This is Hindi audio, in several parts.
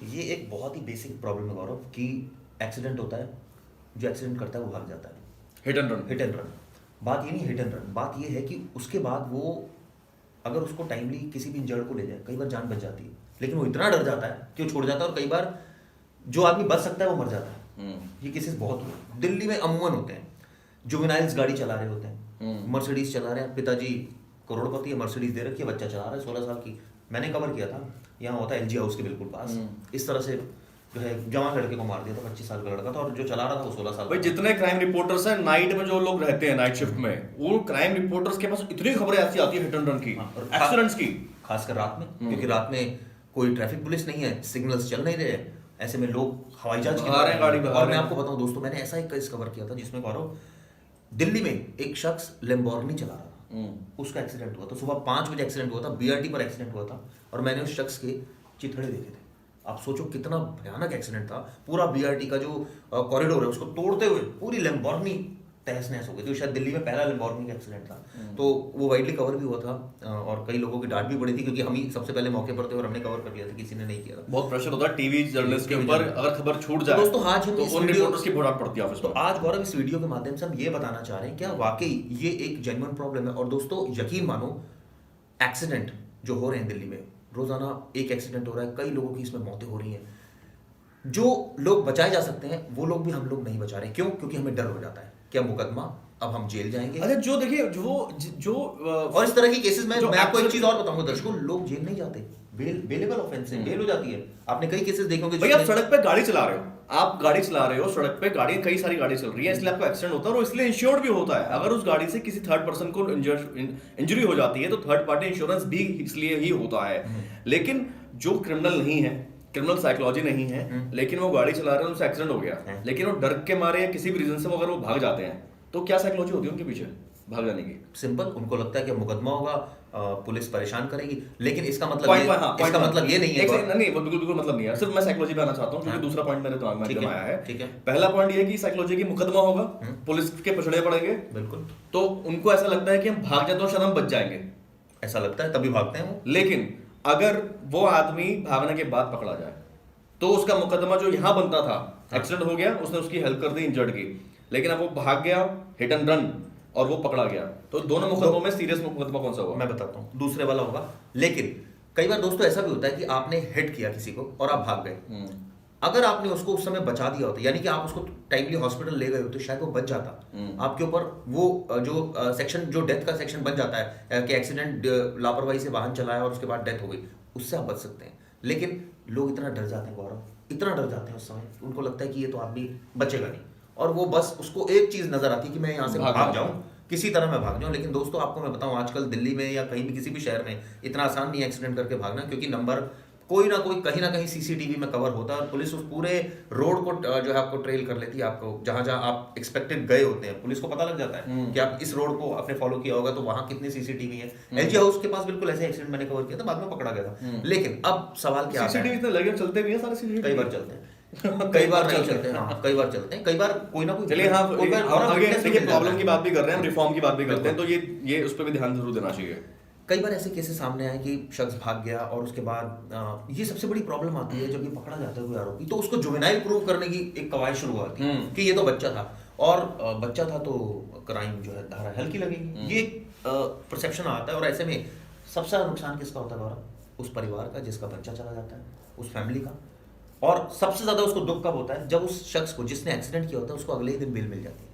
ये एक बहुत ही बेसिक प्रॉब्लम है गौरव कि एक्सीडेंट होता है, जो एक्सीडेंट करता है वो भाग जाता है। Hit and run. Hit and run. बात ये नहीं हिट एंड रन, बात ये है कि उसके बाद वो अगर उसको टाइमली किसी भी इंजर्ड को ले जाए, कई बार जान बच जाती है, लेकिन वो इतना डर जाता है कि वो छोड़ जाता है, और कई बार जो आदमी बच सकता है वो मर जाता है। ये केसेस बहुत हुए दिल्ली में, अमूमन होते हैं। जुवेनाइल्स गाड़ी चला रहे होते हैं, मर्सिडीज चला रहे हैं, पिताजी करोड़पति है, मर्सिडीज दे रखी है, बच्चा चला रहा है 16 साल की। मैंने कवर किया था, यहाँ होता है एलजी हाउस के बिल्कुल पास। इस तरह से जो है जवान लड़के को मार दिया था, 25 साल का लड़का था, और जो चला रहा था वो 16 साल भाई का। जितने क्राइम रिपोर्टर्स हैं नाइट में, जो लोग रहते हैं नाइट शिफ्ट में, वो क्राइम रिपोर्टर्स के पास इतनी खबरें ऐसी आती है हिट एंड रन की, और एक्सीडेंट्स की। खासकर रात में, क्योंकि रात में कोई ट्रैफिक पुलिस नहीं है, सिग्नल्स चल नहीं रहे, ऐसे में लोग हवाई जहाज भगा रहे हैं गाड़ी, भगा और रहे मैं हैं। आपको बताऊं दोस्तों, मैंने ऐसा एक केस कवर किया था जिसमें गौरव, दिल्ली में एक शख्स लेम्बोर्गिनी चला रहा था, उसका एक्सीडेंट हुआ था, सुबह 5 बजे एक्सीडेंट हुआ था, बीआरटी पर एक्सीडेंट हुआ था, और मैंने उस शख्स के चिथड़े देखे थे। आप सोचो कितना भयानक एक्सीडेंट था। पूरा बीआरटी का जो कॉरिडोर है उसको तोड़ते हुए पूरी लेम्बोर्गिनी तहस नहस हो गई थी। शायद दिल्ली में पहला लेम्बोर्गिनी का एक्सीडेंट था, तो वो वाइडली कवर भी हुआ था, और कई लोगों की डांट भी पड़ी थी, क्योंकि हम ही सबसे पहले मौके पर थे और हमने कवर कर लिया था, किसी ने नहीं किया था। बहुत प्रेशर होता है टीवी जर्नलिस्ट के TV ऊपर, जर्नलिस्ट। अगर खबर छूट तो जाए दोस्तों आज हम तो इस उन वीडियो- रिपोर्टर्स की बहुत डांट पड़ती है ऑफिस तो में। आज गौरव इस वीडियो के माध्यम से हम ये बताना चाह रहे हैं क्या वाकई ये एक जेन्युइन प्रॉब्लम है। और दोस्तों यकीन मानो, एक्सीडेंट जो हो रहे हैं दिल्ली में, रोजाना एक एक्सीडेंट हो रहा है, कई लोगों की इसमें मौतें हो रही हैं। जो लोग बचाए जा सकते हैं वो लोग भी हम लोग नहीं बचा रहे। क्यों? क्योंकि हमें डर हो जाता है क्या मुकदमा, अब हम जेल जाएंगे। अच्छा, जो देखिए जो और इस तरह की केसेस में जो मैं आपको एक actual- चीज और बताऊंगा दर्शकों, लोग जेल नहीं जाते, बेलेबल ऑफेंस है, बेल हो जाती है। आपने कई केसेस देखे होंगे भाई आप जिसमें- सड़क पे गाड़ी चला रहे हो, आप गाड़ी चला रहे हो सड़क पे, गाड़ी कई सारी गाड़ी चल रही है, इसलिए आपको एक्सीडेंट होता है, और इसलिए इंश्योर्ड भी होता है। अगर उस गाड़ी से किसी थर्ड पर्सन को इंजरी हो जाती है तो थर्ड पार्टी इंश्योरेंस भी इसलिए ही होता है। लेकिन जो क्रिमिनल नहीं है, क्रिमिनल साइकोलॉजी नहीं है, लेकिन वो गाड़ी चला रहे हैं, उनसे एक्सीडेंट हो गया, लेकिन वो डर के मारे या किसी भी रीजन से वो अगर वो भाग जाते हैं, तो क्या साइकोलॉजी होती है उनके पीछे भाग जाने की? सिंपल, उनको लगता है कि मुकदमा होगा, पुलिस परेशान करेगी, लेकिन इसका मतलब Point ये, पर, हाँ, इसका point मतलब ये नहीं है। नहीं, वो बिल्कुल मतलब नहीं है। सिर्फ मैं साइकोलॉजी पे आना चाहता हूँ, क्योंकि दूसरा पॉइंट मेरे दिमाग में ठीक एकदम है, आया है। ठीक है। पहला पॉइंट ये है कि साइकोलॉजी की मुकदमा होगा, पुलिस के पछड़े पड़ेंगे, बिल्कुल तो उनको ऐसा लगता है कि हम भाग जाते हैं, शायद हम बच जाएंगे। ऐसा लगता है, तभी भागते हैं वो। लेकिन अगर वो आदमी भागने के बाद पकड़ा जाए, तो उसका मुकदमा जो यहाँ बनता था, एक्सीडेंट हो गया, उसने उसकी हेल्प कर दी इंजर्ड की, लेकिन अब वो भाग गया, हिट एंड रन, और वो पकड़ा गया, तो दोनों मुकदमों में सीरियस मुकदमा कौन सा होगा? मैं बताता हूँ, दूसरे वाला होगा। लेकिन कई बार दोस्तों ऐसा भी होता है कि आपने हिट किया किसी को और आप भाग गए, अगर आपने उसको उस समय बचा दिया होता, यानी कि आप उसको टाइमली हॉस्पिटल ले गए होते, शायद वो बच जाता। आपके ऊपर वो जो सेक्शन, जो डेथ का सेक्शन बन जाता है कि एक्सीडेंट, लापरवाही से वाहन चलाया और उसके बाद डेथ हो गई, उससे आप बच सकते हैं। लेकिन लोग इतना डर जाते हैं गौरव, इतना डर जाते हैं उस समय, उनको लगता है कि ये तो आदमी बचेगा नहीं, और वो बस उसको एक चीज नजर आती है कि मैं यहाँ से भाग जाऊं, किसी तरह मैं भाग जाऊं। लेकिन दोस्तों आपको मैं बताऊं, आजकल दिल्ली में या कहीं भी किसी भी शहर में इतना आसान नहीं है एक्सीडेंट करके भागना, क्योंकि नंबर कोई ना कोई कहीं ना कहीं सीसीटीवी में कवर होता है, और पुलिस उस पूरे रोड को जो है आपको ट्रेल कर लेती है। आपको जहां जहां आप एक्सपेक्टेड गए होते हैं, पुलिस को पता लग जाता है कि आप इस रोड को आपने फॉलो किया होगा, तो वहां कितनी सीसीटीवी है। एलजी हाउस के पास बिल्कुल ऐसे एक्सीडेंट मैंने कवर किया था, बाद में पकड़ा गया था। लेकिन अब सवाल क्या आता है, सीसीटीवी इतने लगे चलते भी हैं सारे सीसीटीवी? कई बार चलते हैं, कई बार नहीं चलते हैं, हाँ, कई बार चलते हैं, कई बार कोई ना कोई। चलिए, हाँ, कोई बार और आगे witness देखिए, मिल प्रॉब्लम जाता की है। बात भी कर रहे हैं हम, रिफॉर्म की बात भी करते हैं, तो ये उस पर भी ध्यान जरूर देना चाहिए। कई बार ऐसे केसेस सामने आए कि शख्स भाग गया और उसके बाद ये सबसे बड़ी प्रॉब्लम आती है जब ये पकड़ा जाता है कोई आरोपी, तो उसको जुवेनाइल प्रूव करने की एक कवायद शुरू होती है कि ये तो बच्चा था, और बच्चा था तो क्राइम जो है धारा हल्की लगेगी, ये परसेप्शन आता है। और ऐसे में सबसे ज्यादा नुकसान किसका होता है गौरव? उस परिवार का जिसका बच्चा चला जाता है, उस फैमिली का। और सबसे ज्यादा उसको दुख कब होता है? जब उस शख्स को जिसने एक्सीडेंट किया होता है उसको अगले ही दिन बेल मिल जाती है।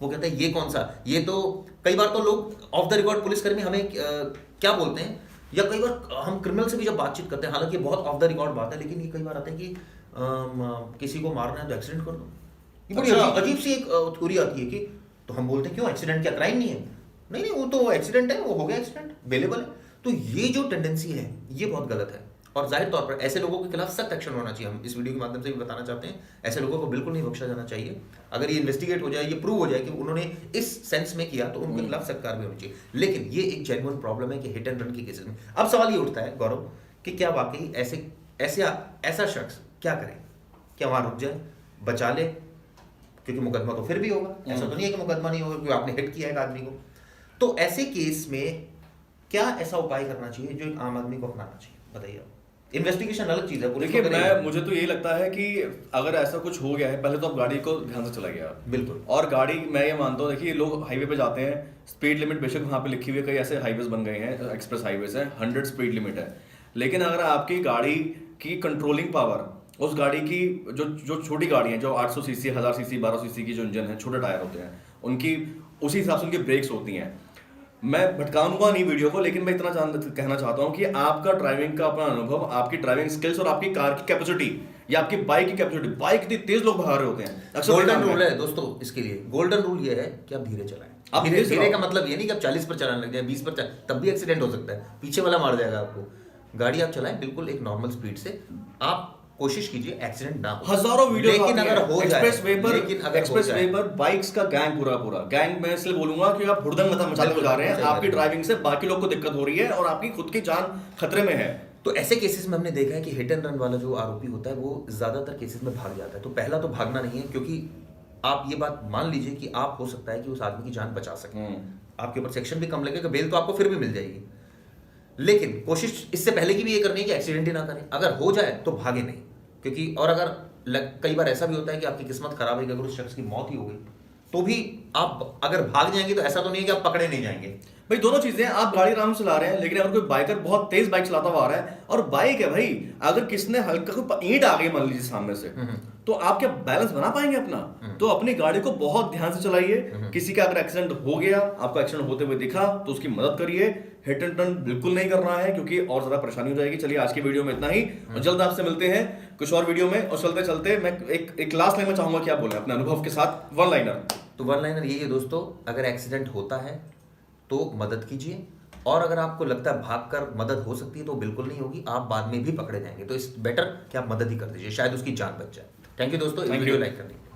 वो कहता है ये कौन सा, ये तो कई बार तो लोग ऑफ द रिकॉर्ड पुलिसकर्मी हमें क्या बोलते हैं, या कई बार हम क्रिमिनल से भी जब बातचीत करते हैं, हालांकि ये बहुत ऑफ द रिकॉर्ड बात है, लेकिन ये कई बार आता है कि किसी को मारना है तो एक्सीडेंट कर दो। ये बड़ी अजीब सी एक थ्योरी आती है कि, तो हम बोलते हैं क्यों, एक्सीडेंट क्या क्राइम नहीं है? नहीं नहीं, वो तो एक्सीडेंट है, वो हो गया एक्सीडेंट, अवेलेबल है। तो ये जो टेंडेंसी है ये बहुत गलत है, और जाहिर तौर पर ऐसे लोगों के खिलाफ सख्त एक्शन होना चाहिए। हम इस वीडियो के माध्यम से भी बताना चाहते हैं, ऐसे लोगों को बिल्कुल नहीं बख्शा जाना चाहिए। अगर ये इन्वेस्टिगेट हो जाए, ये प्रूव हो जाए कि उन्होंने इस सेंस में किया, तो उनके खिलाफ सख्त कार्रवाई होनी चाहिए। लेकिन ये एक जेन्युइन प्रॉब्लम है कि हिट एंड रन के केसेस में अब सवाल ये उठता है गौरव कि क्या वाकई ऐसा शख्स क्या करे? क्या वहां रुक जाए, बचा ले, क्योंकि मुकदमा तो फिर भी होगा, ऐसा तो नहीं है कि मुकदमा नहीं होगा क्योंकि आपने हिट किया है एक आदमी को। तो ऐसे केस में क्या ऐसा उपाय करना चाहिए जो एक आम आदमी को अपनाना चाहिए? बताइए आप। इन्वेस्टिगेशन अलग चीज है। पुलिस देखिए को करेगी। मुझे तो यही लगता है कि अगर ऐसा कुछ हो गया है, पहले तो आप गाड़ी को ध्यान से चलाइए आप। बिल्कुल। और गाड़ी मैं ये मानता हूँ, देखिए लोग हाईवे पे जाते हैं, स्पीड लिमिट बेशक वहाँ पे लिखी हुई है, कई ऐसे हाईवेज बन गए हैं, एक्सप्रेस हाईवेज हैं, 100 स्पीड लिमिट है, लेकिन अगर आपकी गाड़ी की कंट्रोलिंग पावर, उस गाड़ी की जो छोटी गाड़ी है, जो 800 सीसी, 1000 सीसी, 1200 सीसी की जो इंजन है, छोटे टायर होते हैं उनकी, उसी हिसाब से उनकी ब्रेक्स होती हैं। मैं भटकाऊंगा नहीं वीडियो को, लेकिन मैं इतना कहना चाहता हूं कि आपका ड्राइविंग का अपना अनुभव, आपकी ड्राइविंग स्किल्स और आपकी कार की कैपेसिटी या आपकी बाइक की कैपेसिटी, बाइक इतनी तेज लोग भगा रहे होते हैं अक्सर। गोल्डन रूल है दोस्तों इसके लिए, गोल्डन रूल ये है कि आप धीरे चलाएं। आप धीरे धीरे धीरे का मतलब ये नहीं कि आप 40 पर चलाने लग जाए, 20 पर चलाएं, तब भी एक्सीडेंट हो सकता है, पीछे वाला मार जाएगा आपको। गाड़ी आप चलाएं बिल्कुल एक नॉर्मल स्पीड से, आप कोशिश कीजिए एक्सीडेंट ना हो। हजारों वीडियो लेकिन अगर हो जाए, एक्सप्रेस वे पर बाइक्स का गैंग पूरा गैंग, मैं इसलिए बोलूंगा कि आप हुड़दंग मचाते हुए जा रहे हैं, आपकी ड्राइविंग से बाकी लोग को दिक्कत हो रही है और आपकी खुद की जान खतरे में है। तो ऐसे केसेस में हमने देखा है कि हिट एंड रन वाला जो आरोपी होता है वो ज्यादातर केसेस में भाग जाता है। तो पहला तो भागना नहीं है, क्योंकि आप ये बात मान लीजिए कि आप हो सकता है कि उस आदमी की जान बचा सके, आपके ऊपर सेक्शन भी कम लगेगा, बेल तो आपको फिर भी मिल जाएगी, लेकिन कोशिश इससे पहले की भी ये करनी है कि एक्सीडेंट ही ना करें। अगर हो जाए तो भागे नहीं, क्योंकि और अगर कई बार ऐसा भी होता है कि आपकी किस्मत खराब है कि अगर उस शख्स की मौत ही हो गई तो भी आप अगर भाग जाएंगे तो ऐसा तो नहीं है कि आप पकड़े नहीं जाएंगे। भाई दोनों चीजें, आप गाड़ी आराम से चला रहे हैं, लेकिन अगर कोई बाइकर बहुत तेज बाइक चलाता हुआ आ रहा है, और बाइक है भाई, अगर किसने हल्का कोई ईंट आ गई मान लीजिए सामने से, तो आप क्या बैलेंस बना पाएंगे अपना? तो अपनी गाड़ी को बहुत ध्यान से चलाइए। किसी का अगर एक्सीडेंट हो गया, आपको एक्सीडेंट होते हुए दिखा, तो उसकी मदद करिए। हिट एंड रन बिल्कुल नहीं करना है, क्योंकि और ज्यादा परेशानी हो जाएगी। चलिए आज की वीडियो में इतना ही, और जल्द आपसे मिलते हैं कुछ और वीडियो में। और चलते चलते मैं एक लास्ट लाइन में चाहूंगा कि आप बोले अपने अनुभव के साथ वन लाइनर। तो वन लाइनर यही है दोस्तों, अगर एक्सीडेंट होता है तो मदद कीजिए, और अगर आपको लगता है भागकर मदद हो सकती है तो बिल्कुल नहीं होगी, आप बाद में भी पकड़े जाएंगे। तो इस बेटर कि आप मदद ही कर दीजिए, शायद उसकी जान बच जाए। थैंक यू दोस्तों, वीडियो लाइक कर दीजिए।